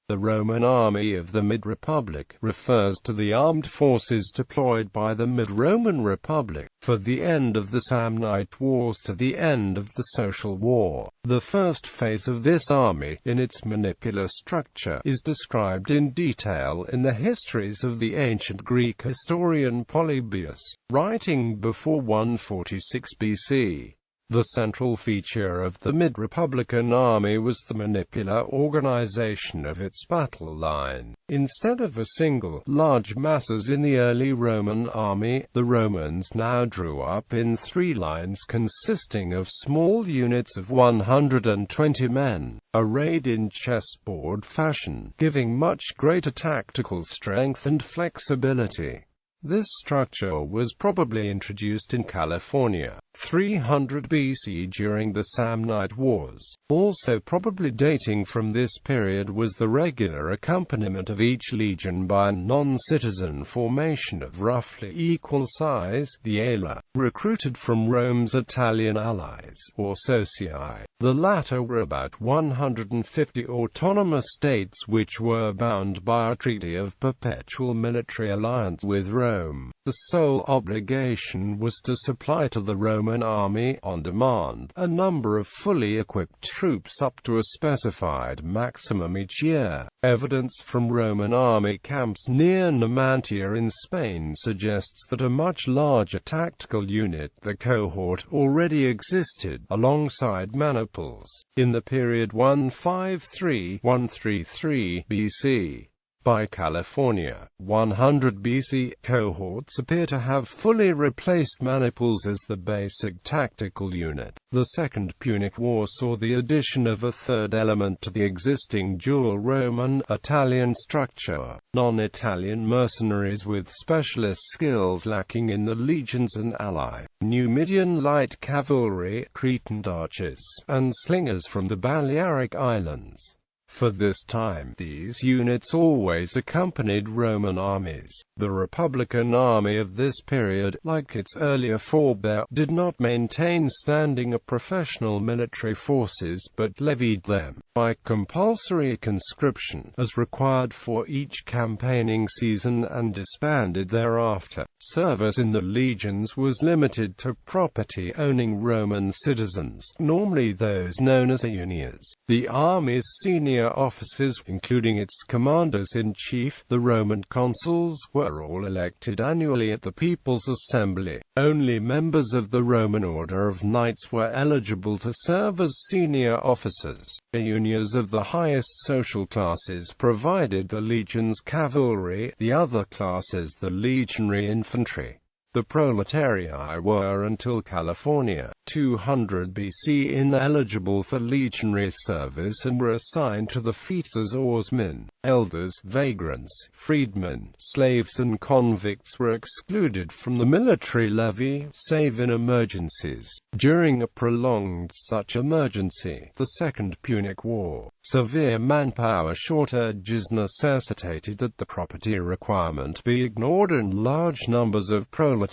The Roman army of the Mid-Republic refers to the armed forces deployed by the Mid-Roman Republic for the end of the Samnite Wars to the end of the Social War. The first phase of this army, in its manipular structure, is described in detail in the Histories of the ancient Greek historian Polybius, writing before 146 BC. The central feature of the mid-republican army was the manipular organization of its battle line. Instead of a single, large masses in the early Roman army, the Romans now drew up in 3 lines consisting of small units of 120 men, arrayed in chessboard fashion, giving much greater tactical strength and flexibility. This structure was probably introduced in California, 300 BC during the Samnite Wars. Also probably dating from this period was the regular accompaniment of each legion by a non-citizen formation of roughly equal size, the ala, recruited from Rome's Italian allies, or socii. The latter were about 150 autonomous states which were bound by a treaty of perpetual military alliance with Rome. The sole obligation was to supply to the Roman army, on demand, a number of fully equipped troops up to a specified maximum each year. Evidence from Roman army camps near Numantia in Spain suggests that a much larger tactical unit, the cohort, already existed, alongside maniples, in the period 153–133 BC. By California, 100 BC, cohorts appear to have fully replaced maniples as the basic tactical unit. The Second Punic War saw the addition of a third element to the existing dual Roman-Italian structure: non-Italian mercenaries with specialist skills lacking in the legions and ally, Numidian light cavalry, Cretan archers, and slingers from the Balearic Islands. For this time, these units always accompanied Roman armies. The Republican army of this period, like its earlier forebear, did not maintain standing professional military forces but levied them, by compulsory conscription, as required for each campaigning season and disbanded thereafter. Service in the legions was limited to property-owning Roman citizens, normally those known as aunias. The army's senior officers, including its commanders-in-chief, the Roman consuls, were all elected annually at the People's Assembly. Only members of the Roman Order of Knights were eligible to serve as senior officers. Aunias of the highest social classes provided the legion's cavalry, the other classes the Legionary Infantry. The proletarii were, until California, 200 BC, ineligible for legionary service and were assigned to the feats as oarsmen. Elders, vagrants, freedmen, slaves and convicts were excluded from the military levy, save in emergencies. During a prolonged such emergency, the Second Punic War, severe manpower shortages necessitated that the property requirement be ignored and large numbers of proletarii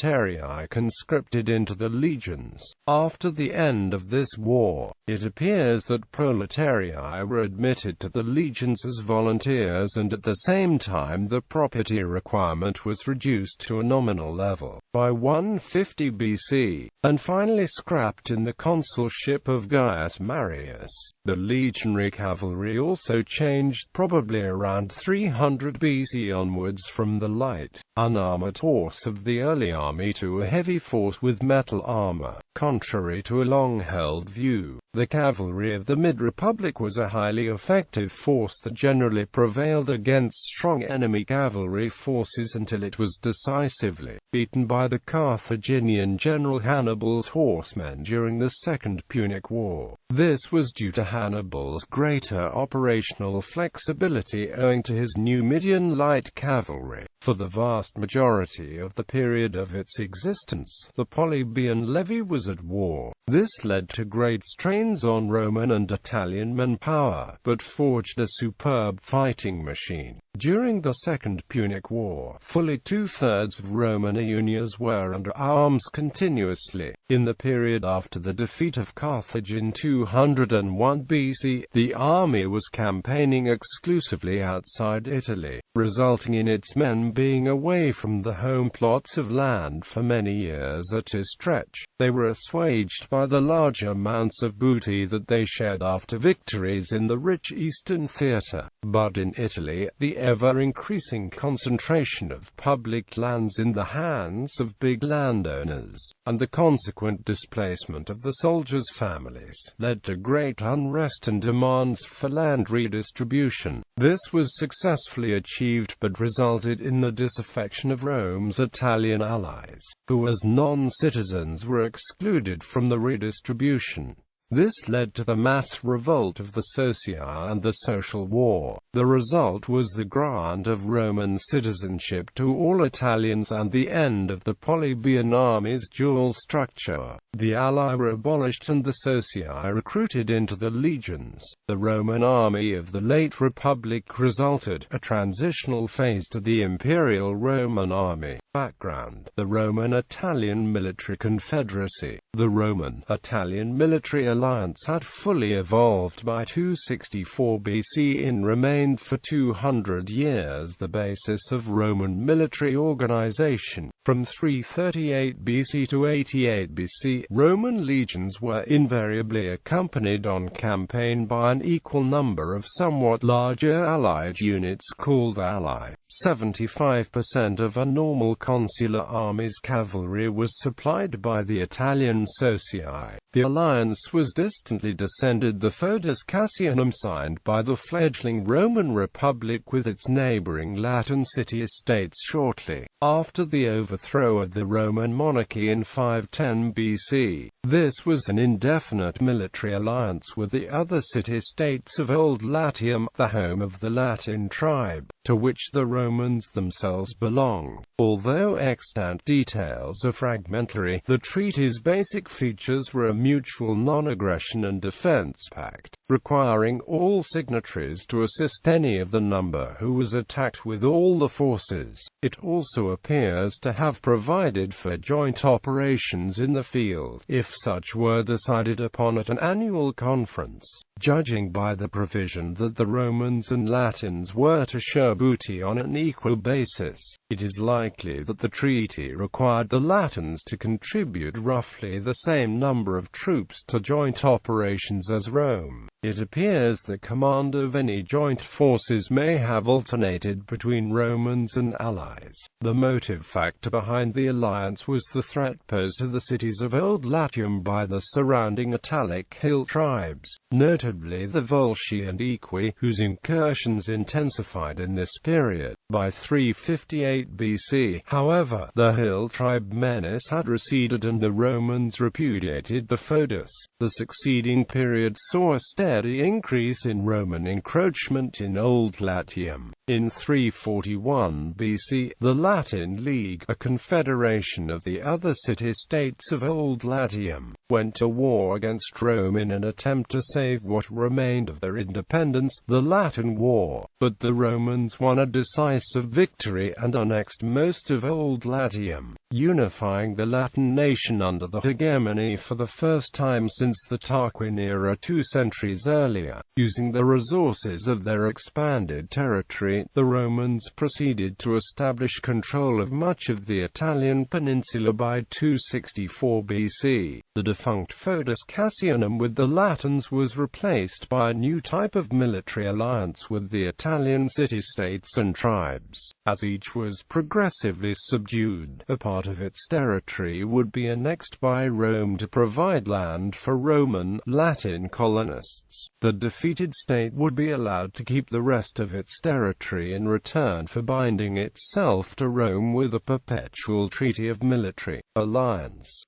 conscripted into the legions. After the end of this war, it appears that proletarii were admitted to the legions as volunteers, and at the same time the property requirement was reduced to a nominal level by 150 BC, and finally scrapped in the consulship of Gaius Marius. The Legionary Cavalry also changed, probably around 300 BC onwards, from the light, unarmored horse of the early army to a heavy force with metal armor. Contrary to a long-held view, the cavalry of the Mid-Republic was a highly effective force that generally prevailed against strong enemy cavalry forces until it was decisively beaten by the Carthaginian general Hannibal's horsemen during the Second Punic War. This was due to Hannibal's greater operational flexibility owing to his Numidian light cavalry. For the vast majority of the period of its existence, the Polybian levy was at war. This led to great strains on Roman and Italian manpower, but forged a superb fighting machine. During the Second Punic War, fully two-thirds of Roman units were under arms continuously. In the period after the defeat of Carthage in 201 BC, the army was campaigning exclusively outside Italy, resulting in its men being away from the home plots of land for many years at a stretch. They were assuaged by the large amounts of booty that they shared after victories in the rich Eastern theatre. But in Italy, the ever-increasing concentration of public lands in the hands of big landowners, and the consequent displacement of the soldiers' families, led to great unrest and demands for land redistribution. This was successfully achieved but resulted in the disaffection of Rome's Italian allies, who as non-citizens were excluded from the redistribution. This led to the mass revolt of the Socii and the Social War. The result was the grant of Roman citizenship to all Italians and the end of the Polybian army's dual structure. The Alii were abolished and the Socii recruited into the legions. The Roman army of the late Republic resulted, a transitional phase to the Imperial Roman army. Background: the Roman-Italian military confederacy. The Roman-Italian military alliance had fully evolved by 264 BC and remained for 200 years the basis of Roman military organization. From 338 BC to 88 BC, Roman legions were invariably accompanied on campaign by an equal number of somewhat larger allied units called alii. 75% of a normal consular army's cavalry was supplied by the Italian Socii. The alliance was distantly descended the Foedus Cassianum signed by the fledgling Roman Republic with its neighboring Latin city-states shortly after the overthrow of the Roman monarchy in 510 BC. This was an indefinite military alliance with the other city-states of Old Latium, the home of the Latin tribe, to which the Romans themselves belong. Although extant details are fragmentary, the treaty's basic features were a mutual non-aggression and defense pact, requiring all signatories to assist any of the number who was attacked with all the forces. It also appears to have provided for joint operations in the field, if such were decided upon at an annual conference. Judging by the provision that the Romans and Latins were to share booty on an equal basis, it is likely that the treaty required the Latins to contribute roughly the same number of troops to joint operations as Rome. It appears that command of any joint forces may have alternated between Romans and allies. The motive factor behind the alliance was the threat posed to the cities of Old Latium by the surrounding Italic hill tribes, notably the Volsci and Equi, whose incursions intensified in this period. By 358 BC, however, the hill tribe menace had receded and the Romans repudiated the Foedus. The succeeding period saw a steady increase in Roman encroachment in Old Latium. In 341 BC, the Latin League, a confederation of the other city-states of Old Latium, went to war against Rome in an attempt to save what remained of their independence, the Latin War. But the Romans won a decisive victory and annexed most of Old Latium, unifying the Latin nation under the hegemony for the first time since the Tarquin era 2 centuries earlier. Using the resources of their expanded territory, the Romans proceeded to establish control of much of the Italian peninsula by 264 BC. The defunct Foedus Cassianum with the Latins was replaced by a new type of military alliance with the Italian city-states and tribes. As each was progressively subdued, a part of its territory would be annexed by Rome to provide land for Roman, Latin colonists. The defeated state would be allowed to keep the rest of its territory in return for binding itself to Rome with a perpetual treaty of military alliance.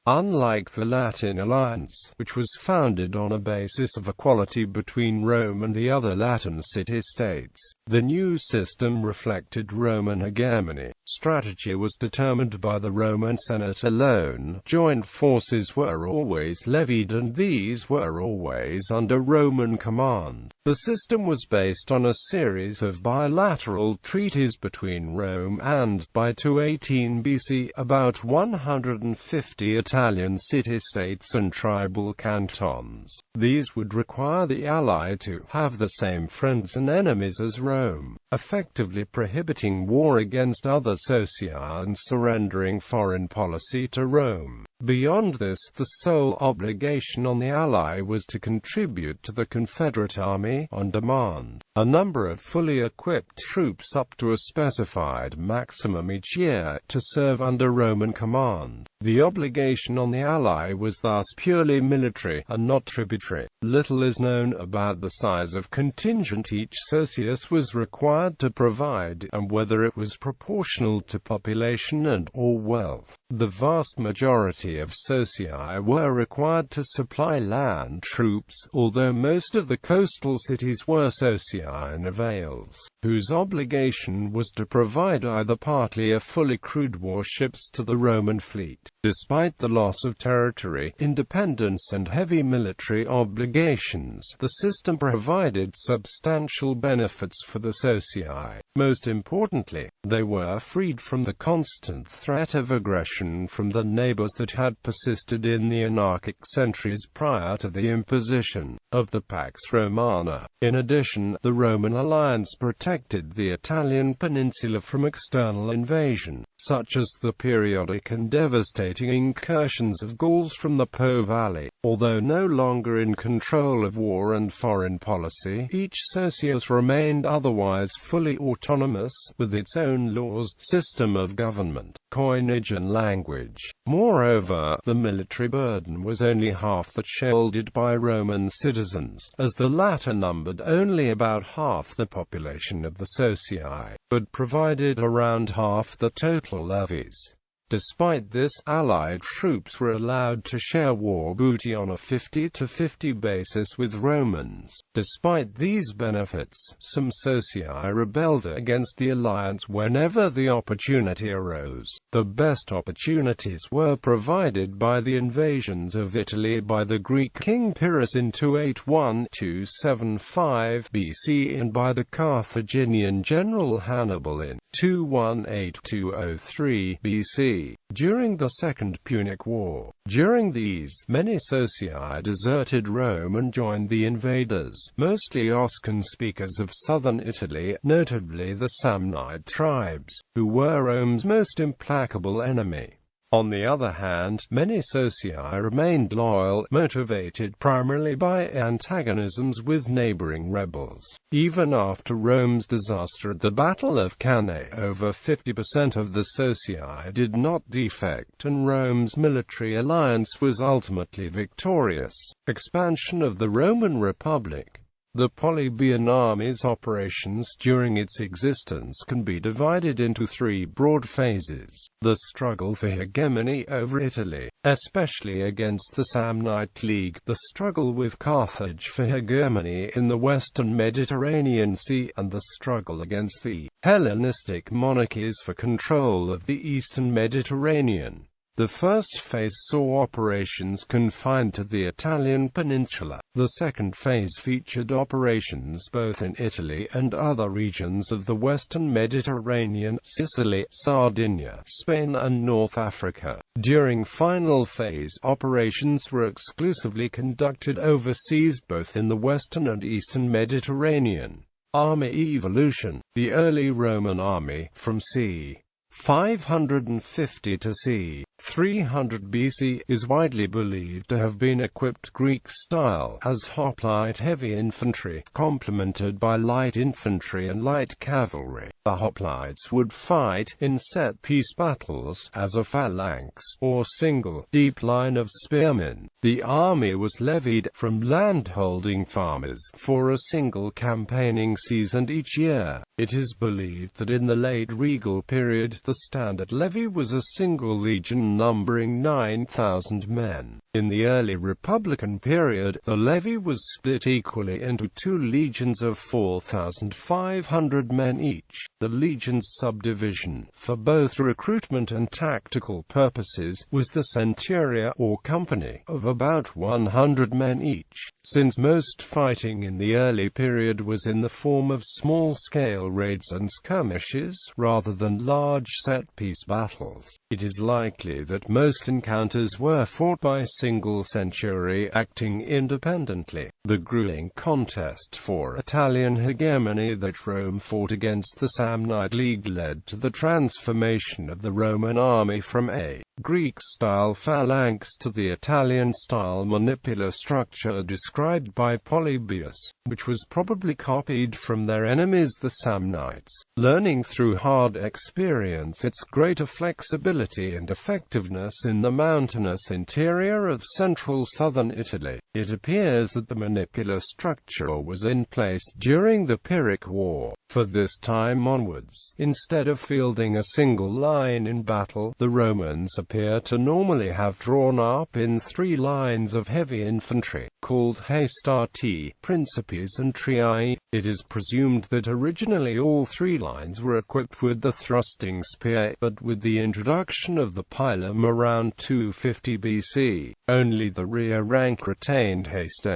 Unlike the Latin alliance, which was founded on a basis of equality between Rome and the other Latin city-states, the new system reflected Roman hegemony. Strategy was determined by the Roman Senate alone. Joint forces were always levied, and these were always under Roman command. The system was based on a series of bilateral treaties between Rome and, by 218 BC, about 150 Italian city-states and tribal cantons. These would require the ally to have the same friends and enemies as Rome, effectively prohibiting war against other soci and surrendering foreign policy to Rome. Beyond this, the sole obligation on the ally was to contribute to the Confederate army on demand. A number of fully equipped troops up to a specified maximum each year to serve under Roman command. The obligation on the ally was thus purely military, and not tributary. Little is known about the size of contingent each socius was required to provide, and whether it was proportional to population and/or wealth. The vast majority of socii were required to supply land troops, although most of the coastal cities were socii in avails, whose obligation was to provide either partly or fully crewed warships to the Roman fleet. Despite the loss of territory, independence and heavy military obligations, the system provided substantial benefits for the socii. Most importantly, they were freed from the constant threat of aggression from the neighbors that had persisted in the anarchic centuries prior to the imposition of the Pax Romana. In addition, the Roman alliance protected the Italian peninsula from external invasion, such as the periodic and devastating incursions of Gauls from the Po Valley. Although no longer in control of war and foreign policy, each socius remained otherwise fully autonomous, with its own laws, system of government, coinage and language. Moreover, the military burden was only half that shouldered by Roman citizens, as the latter numbered only about half the population of the socii, but provided around half the total levies. Despite this, Allied troops were allowed to share war booty on a 50-50 basis with Romans. Despite these benefits, some socii rebelled against the alliance whenever the opportunity arose. The best opportunities were provided by the invasions of Italy by the Greek king Pyrrhus in 281–275 BC and by the Carthaginian general Hannibal in 218–203 BC. During the Second Punic War. During these, many socii deserted Rome and joined the invaders, mostly Oscan speakers of southern Italy, notably the Samnite tribes, who were Rome's most implacable enemy. On the other hand, many socii remained loyal, motivated primarily by antagonisms with neighboring rebels. Even after Rome's disaster at the Battle of Cannae, over 50% of the socii did not defect, and Rome's military alliance was ultimately victorious. Expansion of the Roman Republic. The Polybian army's operations during its existence can be divided into three broad phases. The struggle for hegemony over Italy, especially against the Samnite League, the struggle with Carthage for hegemony in the western Mediterranean Sea, and the struggle against the Hellenistic monarchies for control of the eastern Mediterranean. The first phase saw operations confined to the Italian peninsula. The second phase featured operations both in Italy and other regions of the western Mediterranean, Sicily, Sardinia, Spain and North Africa. During final phase, operations were exclusively conducted overseas both in the western and eastern Mediterranean. Army evolution. The early Roman army, from c. 550 to c. 300 BC, is widely believed to have been equipped Greek-style, as hoplite heavy infantry, complemented by light infantry and light cavalry. The hoplites would fight in set-piece battles, as a phalanx, or single, deep line of spearmen. The army was levied from landholding farmers for a single campaigning season each year. It is believed that in the late regal period, the standard levy was a single legion numbering 9,000 men. In the early Republican period, the levy was split equally into two legions of 4,500 men each. The legion's subdivision, for both recruitment and tactical purposes, was the centuria or company, of about 100 men each. Since most fighting in the early period was in the form of small-scale raids and skirmishes, rather than large set-piece battles, it is likely that most encounters were fought by single century acting independently. The grueling contest for Italian hegemony that Rome fought against the Samnite League led to the transformation of the Roman army from a Greek-style phalanx to the Italian-style manipular structure described by Polybius, which was probably copied from their enemies the Samnites. Learning through hard experience its greater flexibility and effectiveness in the mountainous interior of central southern Italy, it appears that the manipular structure was in place during the Punic War. For this time onwards, instead of fielding a single line in battle, the Romans appear to normally have drawn up in three lines of heavy infantry, called hastati, principes and trii. It is presumed that originally all three lines were equipped with the thrusting spear, but with the introduction of the pilum around 250 BC, only the rear rank retained haste.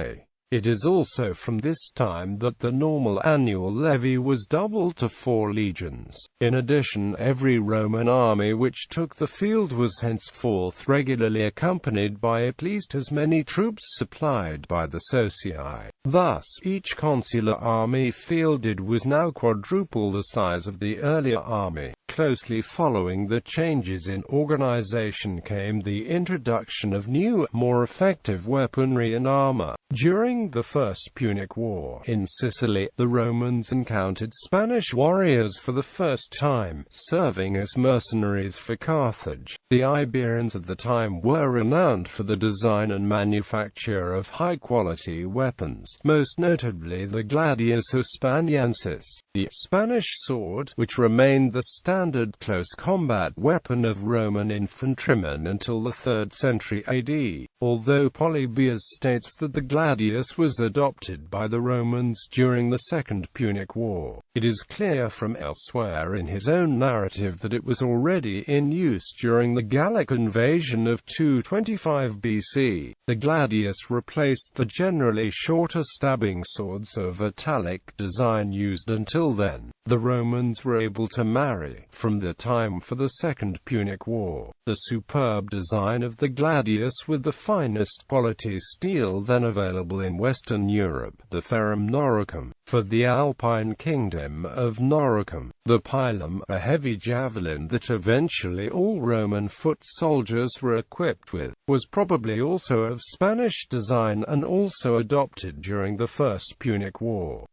It is also from this time that the normal annual levy was doubled to 4 legions. In addition, every Roman army which took the field was henceforth regularly accompanied by at least as many troops supplied by the socii. Thus, each consular army fielded was now quadruple the size of the earlier army. Closely following the changes in organization came the introduction of new, more effective weaponry and armor. During the First Punic War in Sicily, the Romans encountered Spanish warriors for the first time, serving as mercenaries for Carthage. The Iberians of the time were renowned for the design and manufacture of high-quality weapons, most notably the gladius hispaniensis, the Spanish sword, which remained the standard close combat weapon of Roman infantrymen until the 3rd century AD, although Polybius states that the gladius was adopted by the Romans during the Second Punic War. It is clear from elsewhere in his own narrative that it was already in use during the Gallic invasion of 225 BC. The gladius replaced the generally shorter stabbing swords of Italic design used until then. The Romans were able to marry, from the time for the Second Punic War, the superb design of the gladius with the finest quality steel then available in Western Europe, the ferrum noricum, for the Alpine kingdom of Noricum. The pilum, a heavy javelin that eventually all Roman foot soldiers were equipped with, was probably also of Spanish design and also adopted during the First Punic War.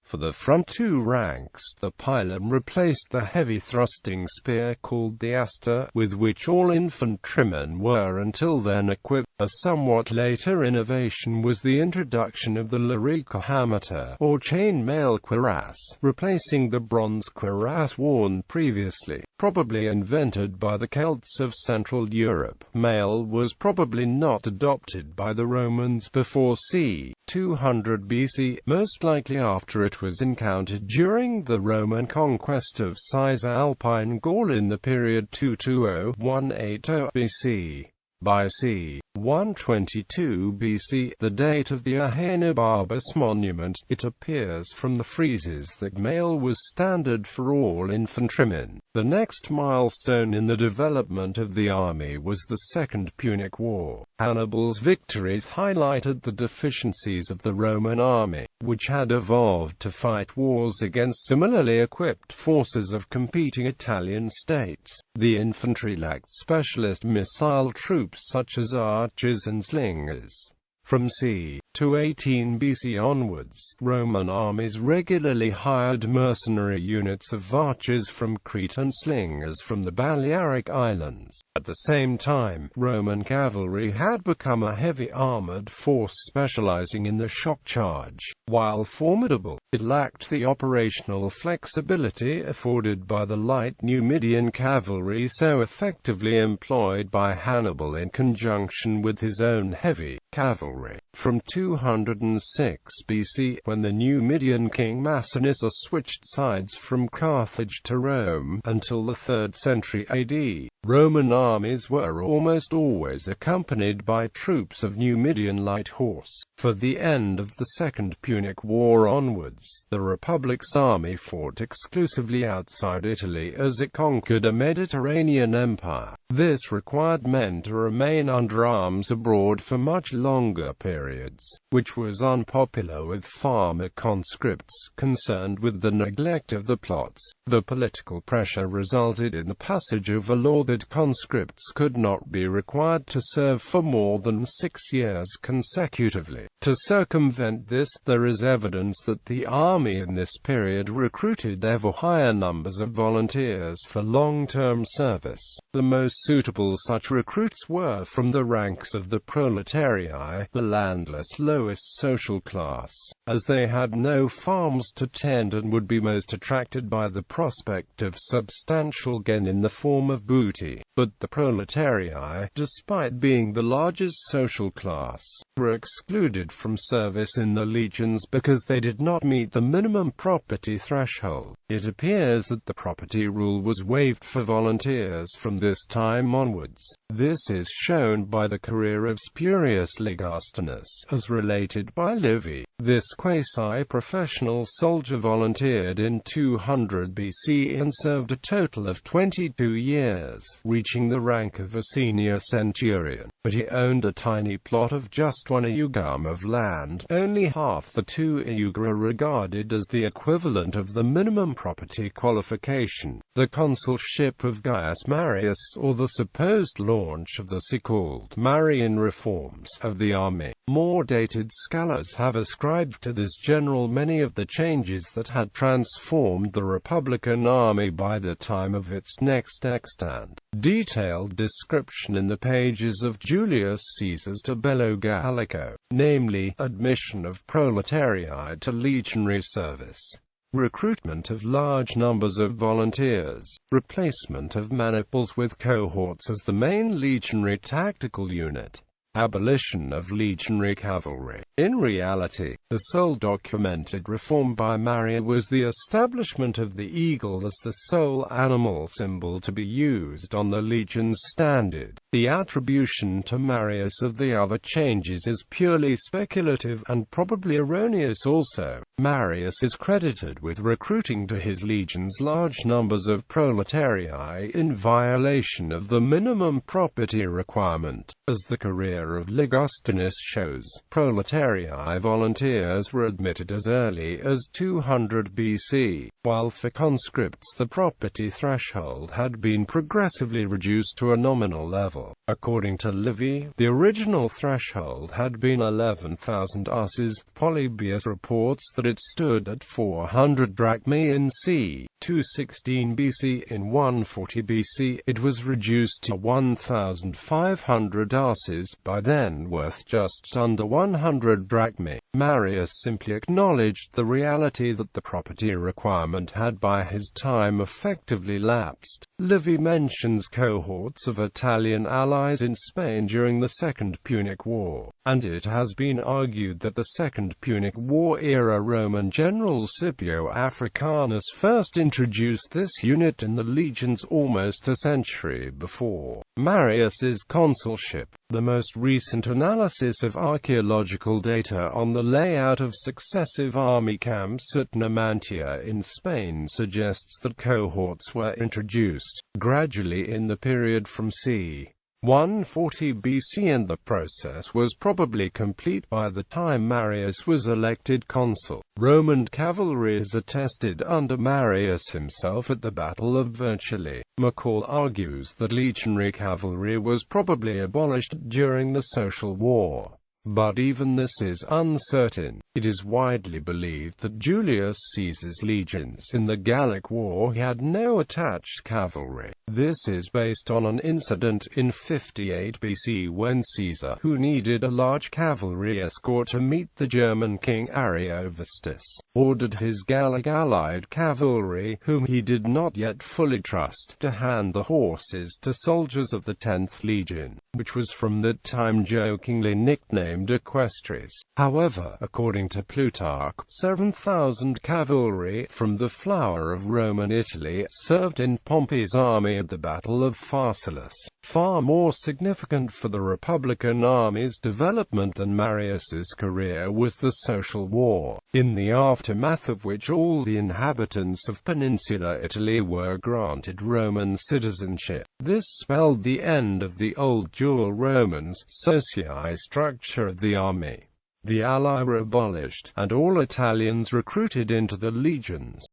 For the front two ranks, the pilum replaced the heavy thrusting spear called the asta, with which all infantrymen were until then equipped. A somewhat later innovation was the introduction of the larica hamata, or chain-mail cuirass, replacing the bronze cuirass worn previously, probably invented by the Celts of Central Europe. Mail was probably not adopted by the Romans before c. 200 BC, most likely after it was encountered during the Roman conquest of Cisalpine Gaul in the period 220–180 BC. By c. 122 BC, the date of the Ahenobarbus monument, it appears from the friezes that mail was standard for all infantrymen. The next milestone in the development of the army was the Second Punic War. Hannibal's victories highlighted the deficiencies of the Roman army, which had evolved to fight wars against similarly equipped forces of competing Italian states. The infantry lacked specialist missile troops such as archers and slingers. From c. to 18 BC onwards, Roman armies regularly hired mercenary units of archers from Crete and slingers from the Balearic Islands. At the same time, Roman cavalry had become a heavy armored force specializing in the shock charge. While formidable, it lacked the operational flexibility afforded by the light Numidian cavalry so effectively employed by Hannibal in conjunction with his own heavy cavalry. From 206 BC, when the Numidian king Massinissa switched sides from Carthage to Rome, until the 3rd century AD, Roman armies were almost always accompanied by troops of Numidian light horse. For the end of the Second Punic War onwards, the Republic's army fought exclusively outside Italy as it conquered a Mediterranean empire. This required men to remain under arms abroad for much longer periods, which was unpopular with farmer conscripts concerned with the neglect of the plots. The political pressure resulted in the passage of a law that conscripts could not be required to serve for more than 6 years consecutively. To circumvent this, there is evidence that the army in this period recruited ever higher numbers of volunteers for long-term service. The most suitable such recruits were from the ranks of the proletarii, the landless lowest social class, as they had no farms to tend and would be most attracted by the prospect of substantial gain in the form of booty. But the proletarii, despite being the largest social class, were excluded from service in the legions because they did not meet the minimum property threshold. It appears that the property rule was waived for volunteers from this time onwards. This is shown by the career of Spurius Ligustinus, as related by Livy. This quasi-professional soldier volunteered in 200 BC and served a total of 22 years, reaching the rank of a senior centurion. But he owned a tiny plot of just 1 iugam of land, only half the 2 iuga regarded as the equivalent of the minimum property qualification. The consulship of Gaius Marius, or the supposed launch of the so-called Marian reforms of the army. More dated scholars have ascribed to this general many of the changes that had transformed the Republican army by the time of its next extant. Detailed description in the pages of Julius Caesar's Tabello Gallico, namely, admission of proletarii to legionary service, recruitment of large numbers of volunteers, replacement of maniples with cohorts as the main legionary tactical unit, abolition of legionary cavalry. In reality, the sole documented reform by Marius was the establishment of the eagle as the sole animal symbol to be used on the legion's standard. The attribution to Marius of the other changes is purely speculative and probably erroneous also. Marius is credited with recruiting to his legions large numbers of proletarii in violation of the minimum property requirement. As the career of Ligustinus shows, proletarii volunteers were admitted as early as 200 BC, while for conscripts the property threshold had been progressively reduced to a nominal level. According to Livy, the original threshold had been 11,000 asses. Polybius reports that it stood at 400 drachmae in c. 216 BC. In 140 BC, it was reduced to 1,500 asses, by then worth just under 100 drachmae. Marius simply acknowledged the reality that the property requirement had by his time effectively lapsed. Livy mentions cohorts of Italian allies in Spain during the Second Punic War, and it has been argued that the Second Punic War era Roman general Scipio Africanus first introduced this unit in the legions almost a century before Marius's consulship. The most recent analysis of archaeological data on the layout of successive army camps at Numantia in Spain suggests that cohorts were introduced gradually in the period from c. 140 BC, and the process was probably complete by the time Marius was elected consul. Roman cavalry is attested under Marius himself at the Battle of Vercelli. McCall argues that legionary cavalry was probably abolished during the Social War. but even this is uncertain. It is widely believed that Julius Caesar's legions in the Gallic War had no attached cavalry. This is based on an incident in 58 BC when Caesar, who needed a large cavalry escort to meet the German king Ariovistus, ordered his Gallic allied cavalry, whom he did not yet fully trust, to hand the horses to soldiers of the 10th Legion, which was from that time jokingly nicknamed Equestris. However, according to Plutarch, 7,000 cavalry from the flower of Roman Italy served in Pompey's army at the Battle of Pharsalus. Far more significant for the Republican army's development than Marius's career was the Social War, in the aftermath of which all the inhabitants of peninsular Italy were granted Roman citizenship. This spelled the end of the old dual Romans socii structure of the army. The alii were abolished, and all Italians recruited into the legions.